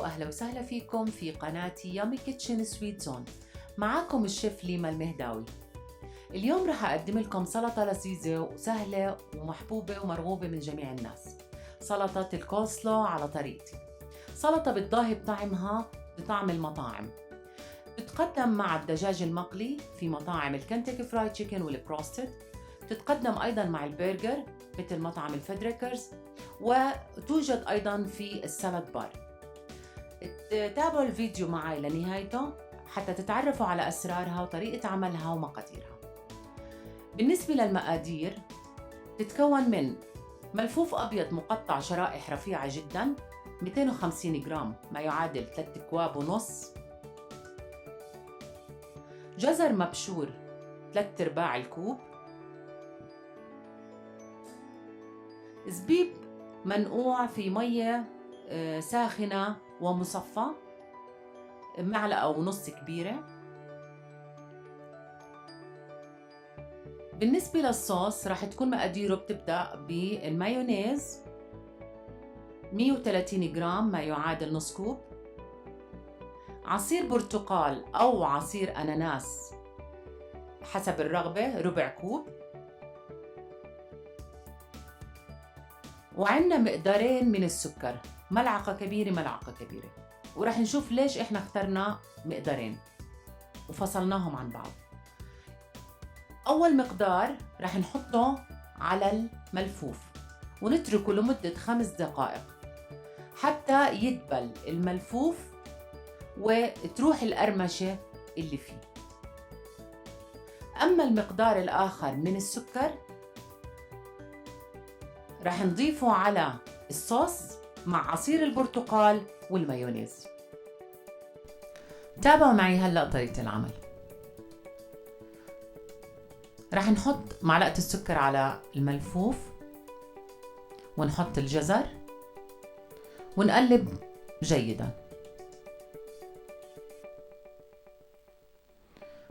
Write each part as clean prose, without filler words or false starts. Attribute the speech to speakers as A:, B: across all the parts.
A: وأهلا وسهلا فيكم في قناتي يامي كيتشن سويت زون. معاكم الشيف ليما المهداوي. اليوم رح أقدم لكم سلطة لذيذة وسهلة ومحبوبة ومرغوبة من جميع الناس، سلطة الكولسلو على طريقتي. سلطة بتضاهي بطعمها بطعم المطاعم، بتقدم مع الدجاج المقلي في مطاعم الكنتاكي فرايد تشيكن والبروستد، تتقدم أيضا مع البرجر مثل مطعم الفيدريكرز، وتوجد أيضا في السلاد بار. تابعوا الفيديو معي لنهايته حتى تتعرفوا على أسرارها وطريقة عملها ومقاديرها. بالنسبة للمقادير، تتكون من ملفوف أبيض مقطع شرائح رفيعة جدا 250 جرام ما يعادل 3 أكواب ونص، جزر مبشور 3/4 الكوب، زبيب منقوع في مية ساخنة ومصفى معلقة ونص كبيرة. بالنسبة للصوص راح تكون مقاديره بتبدأ بالمايونيز 130 جرام ما يعادل نص كوب، عصير برتقال أو عصير أناناس حسب الرغبة ربع كوب، وعندنا مقدارين من السكر، ملعقة كبيرة ملعقة كبيرة، ورح نشوف ليش احنا اخترنا مقدارين وفصلناهم عن بعض. أول مقدار رح نحطه على الملفوف ونتركه لمدة 5 دقائق حتى يدبل الملفوف وتروح القرمشة اللي فيه. أما المقدار الآخر من السكر رح نضيفه على الصوص مع عصير البرتقال والمايونيز. تابعوا معي هلأ طريقة العمل. رح نحط معلقة السكر على الملفوف ونحط الجزر ونقلب جيدا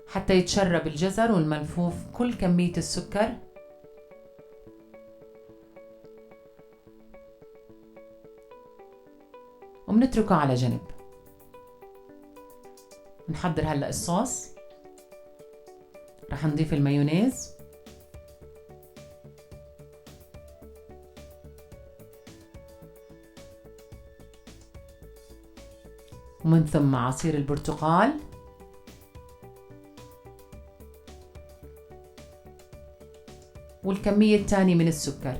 A: حتى يتشرب الجزر والملفوف كل كمية السكر، وبنتركه على جنب. نحضر هلأ الصوص. رح نضيف المايونيز ومن ثم عصير البرتقال والكمية الثانية من السكر،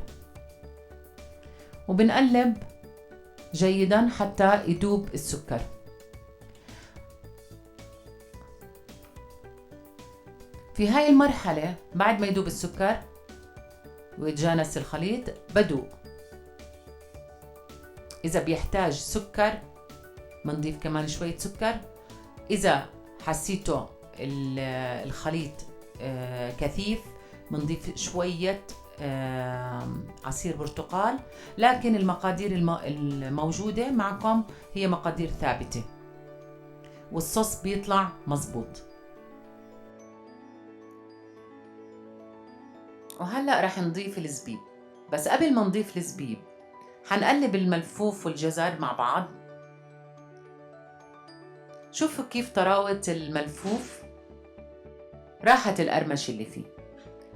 A: وبنقلب جيدا حتى يذوب السكر. في هاي المرحلة بعد ما يذوب السكر ويتجانس الخليط بدوق، إذا بيحتاج سكر بنضيف كمان شوية سكر، إذا حسيتوا الخليط كثيف بنضيف شوية عصير برتقال، لكن المقادير الموجودة معكم هي مقادير ثابتة والصوص بيطلع مظبوط. وهلأ رح نضيف الزبيب، بس قبل ما نضيف الزبيب حنقلب الملفوف والجزر مع بعض. شوفوا كيف طراوة الملفوف، راحة القرمش اللي فيه.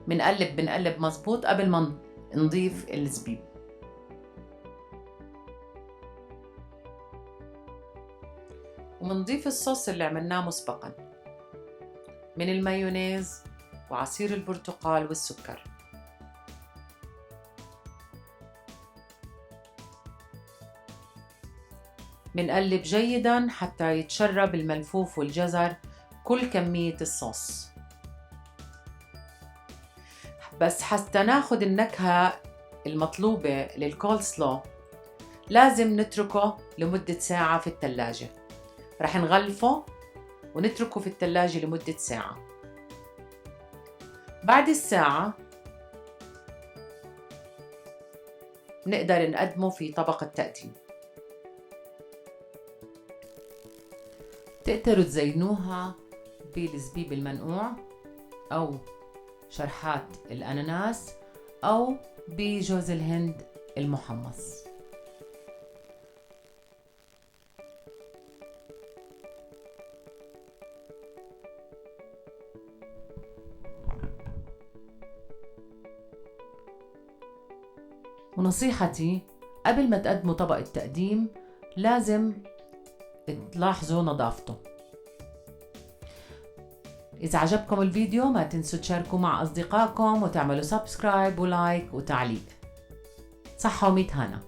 A: بنقلب مظبوط قبل ما نضيف الزبيب. ومنضيف الصوص اللي عملناه مسبقا من المايونيز وعصير البرتقال والسكر. بنقلب جيدا حتى يتشرب الملفوف والجزر كل كمية الصوص. بس حتى ناخد النكهة المطلوبة للكولسلو لازم نتركه لمدة ساعة في الثلاجة. رح نغلفه ونتركه في الثلاجة لمدة ساعة. بعد الساعة نقدر نقدمه في طبق التقديم. تقدروا تزينوها بالزبيب المنقوع أو شرحات الأناناس أو بجوز الهند المحمص. ونصيحتي قبل ما تقدموا طبق التقديم لازم تلاحظوا نظافته. إذا عجبكم الفيديو ما تنسوا تشاركوا مع أصدقائكم وتعملوا سبسكرايب ولايك وتعليق. صحة وميت هنا.